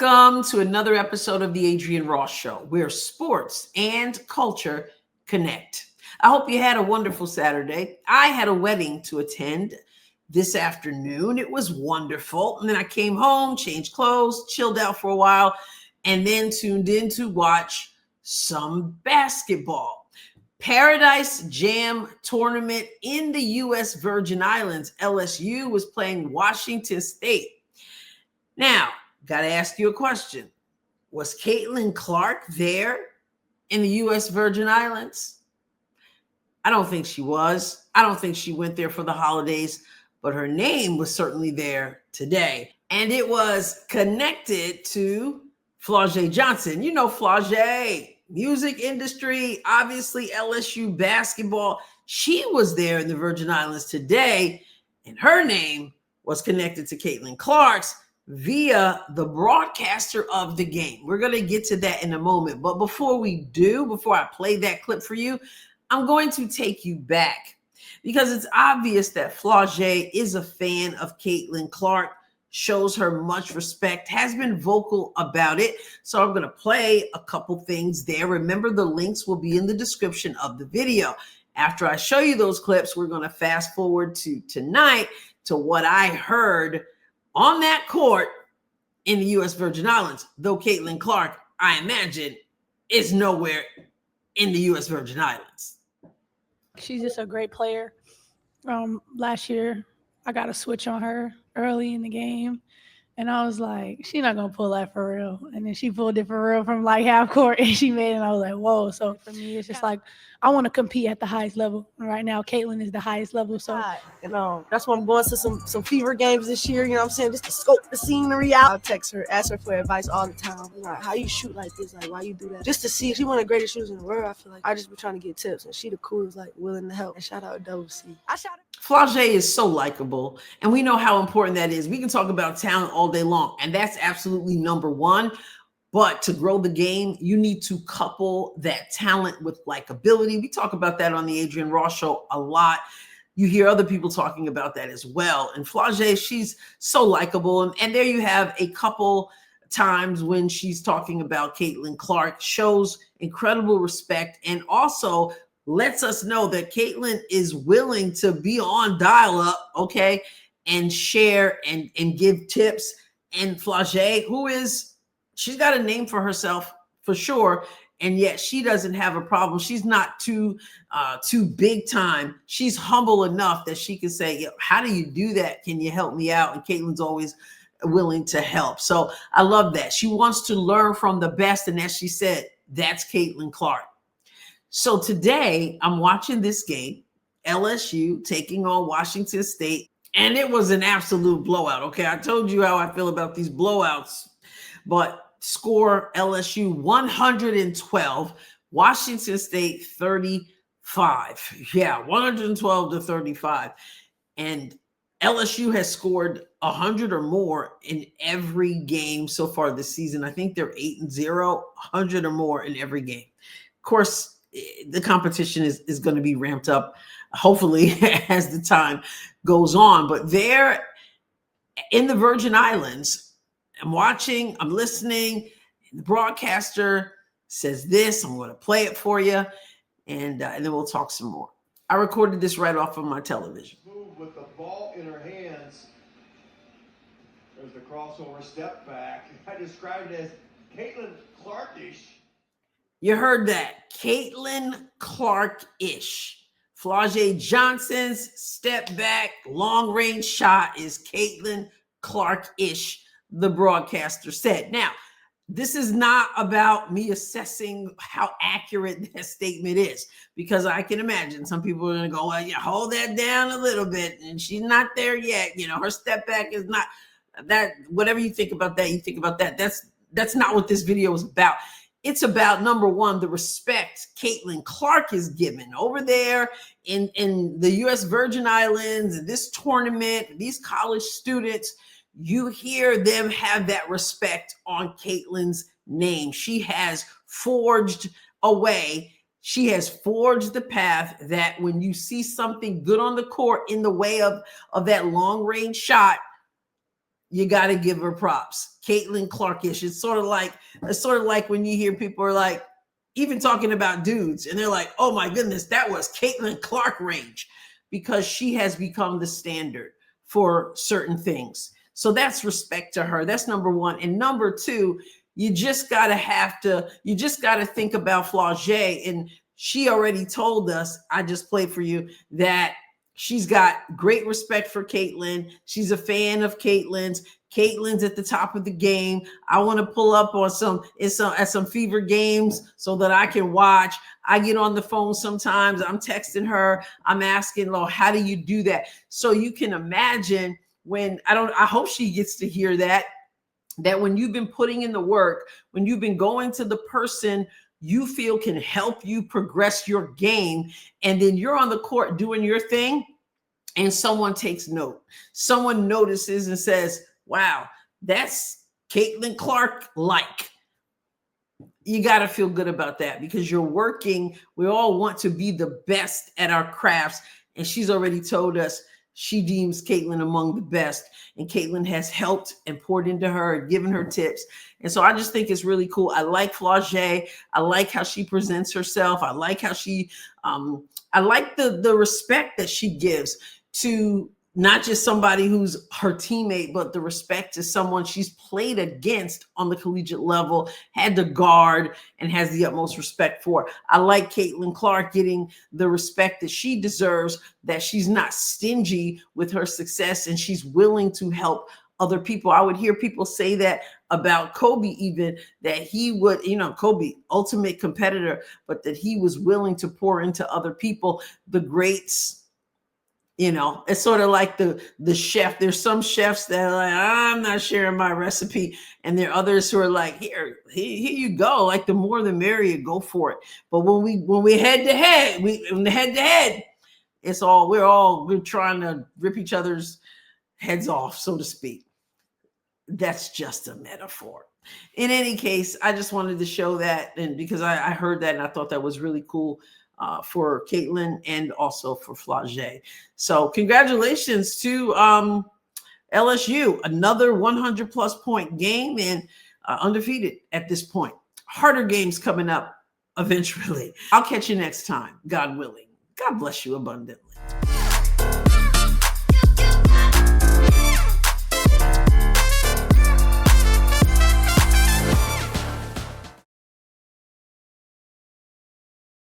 Welcome to another episode of the Adrienne Ross Show, where sports and culture connect. I hope you had a wonderful Saturday. I had a wedding to attend this afternoon. It was wonderful. And then I came home, changed clothes, chilled out for a while, and then tuned in to watch some basketball. Paradise Jam tournament in the U.S. Virgin Islands. LSU was playing Washington State. Now, got to ask you a question. Was Caitlin Clark there in the U.S. Virgin Islands? I don't think she was. I don't think she went there for the holidays, but her name was certainly there today. And it was connected to Flau'jae Johnson. You know Flau'jae, music industry, obviously LSU basketball. She was there in the Virgin Islands today, and her name was connected to Caitlin Clark's via the broadcaster of the game. We're going to get to that in a moment. But before I play that clip for you, I'm going to take you back because it's obvious that Flau'jae is a fan of Caitlin Clark, shows her much respect, has been vocal about it. So I'm going to play a couple things there. Remember, the links will be in the description of the video. After I show you those clips, we're going to fast forward to tonight to what I heard on that court in the U.S. Virgin Islands, though Caitlin Clark, I imagine, is nowhere in the U.S. Virgin Islands. She's just a great player. Last year, I got a switch on her early in the game, and I was like, she's not going to pull that for real. And then she pulled it for real from like half court, and she made it, and I was like, whoa. So for me, it's just like, I want to compete at the highest level. And right now, Caitlin is the highest level. So, that's why I'm going to some fever games this year. You know what I'm saying? Just to scope the scenery out. I'll text her, ask her for advice all the time. Like, how you shoot like this? Like, why you do that? Just to see. She one of the greatest shooters in the world. I feel like I just be trying to get tips, and she the coolest, like willing to help. And shout out WC. Flau'jae is so likable, and we know how important that is. We can talk about talent all day long, and that's absolutely number one. But to grow the game, you need to couple that talent with likability. We talk about that on the Adrienne Ross Show a lot. You hear other people talking about that as well. And Flau'jae, she's so likable. And there you have a couple times when she's talking about Caitlin Clark, shows incredible respect, and also lets us know that Caitlin is willing to be on dial-up, okay, and share and give tips. And Flau'jae, she's got a name for herself for sure, and yet she doesn't have a problem. She's not too big time. She's humble enough that she can say, how do you do that? Can you help me out? And Caitlin's always willing to help. So I love that. She wants to learn from the best, and as she said, that's Caitlin Clark. So today I'm watching this game, LSU taking on Washington State, and it was an absolute blowout. Okay, I told you how I feel about these blowouts, but score LSU 112, Washington State 35. Yeah, 112 to 35. And LSU has scored 100 or more in every game so far this season. I think they're 8-0, 100 or more in every game. Of course, the competition is going to be ramped up, hopefully, as the time goes on. But there in the Virgin Islands, I'm watching, I'm listening. The broadcaster says this. I'm going to play it for you, and then we'll talk some more. I recorded this right off of my television. Move with the ball in her hands. There's the crossover step back. I described it as Caitlin Clark-ish. You heard that. Caitlin Clark-ish. Flau'jae Johnson's step back long range shot is Caitlin Clark-ish, the broadcaster said. Now, this is not about me assessing how accurate that statement is, because I can imagine some people are going to go, well, yeah, hold that down a little bit, and she's not there yet. You know, her step back is not that. Whatever you think about that, you think about that. That's not what this video is about. It's about, number one, the respect Caitlin Clark is given over there in the U.S. Virgin Islands, in this tournament, these college students. You hear them have that respect on Caitlin's name. She has forged a way. She has forged the path that when you see something good on the court in the way of that long range shot, you got to give her props. Caitlin Clark-ish. It's sort of like when you hear people are like, even talking about dudes, and they're like, oh my goodness, that was Caitlin Clark range, because she has become the standard for certain things. So that's respect to her. That's number one. And number two, you just got to think about Flau'jae. And she already told us, I just played for you, that she's got great respect for Caitlin. She's a fan of Caitlin's. Caitlin's at the top of the game. I want to pull up on some fever games so that I can watch. I get on the phone sometimes. I'm texting her. I'm asking, how do you do that? So you can imagine I hope she gets to hear that when you've been putting in the work, when you've been going to the person you feel can help you progress your game, and then you're on the court doing your thing, and someone takes note. Someone notices and says, wow, that's Caitlin Clark-like. You got to feel good about that, because you're working. We all want to be the best at our crafts. And she's already told us she deems Caitlin among the best. And Caitlin has helped and poured into her and given her tips. And so I just think it's really cool. I like Flau'jae. I like how she presents herself. I like how I like the respect that she gives to not just somebody who's her teammate, but the respect to someone she's played against on the collegiate level, had to guard, and has the utmost respect for. I like Caitlin Clark getting the respect that she deserves, that she's not stingy with her success, and she's willing to help other people. I would hear people say that about Kobe, even, that he would, Kobe, ultimate competitor, but that he was willing to pour into other people. The greats, it's sort of like the chef. There's some chefs that are like, I'm not sharing my recipe. And there are others who are like, here you go. Like, the more the merrier, go for it. But when we head to head, we're trying to rip each other's heads off, so to speak. That's just a metaphor. In any case, I just wanted to show that, and because I heard that and I thought that was really cool. For Caitlin and also for Flau'jae. So congratulations to LSU, another 100+ point game, and undefeated at this point. Harder games coming up eventually. I'll catch you next time, God willing. God bless you abundantly.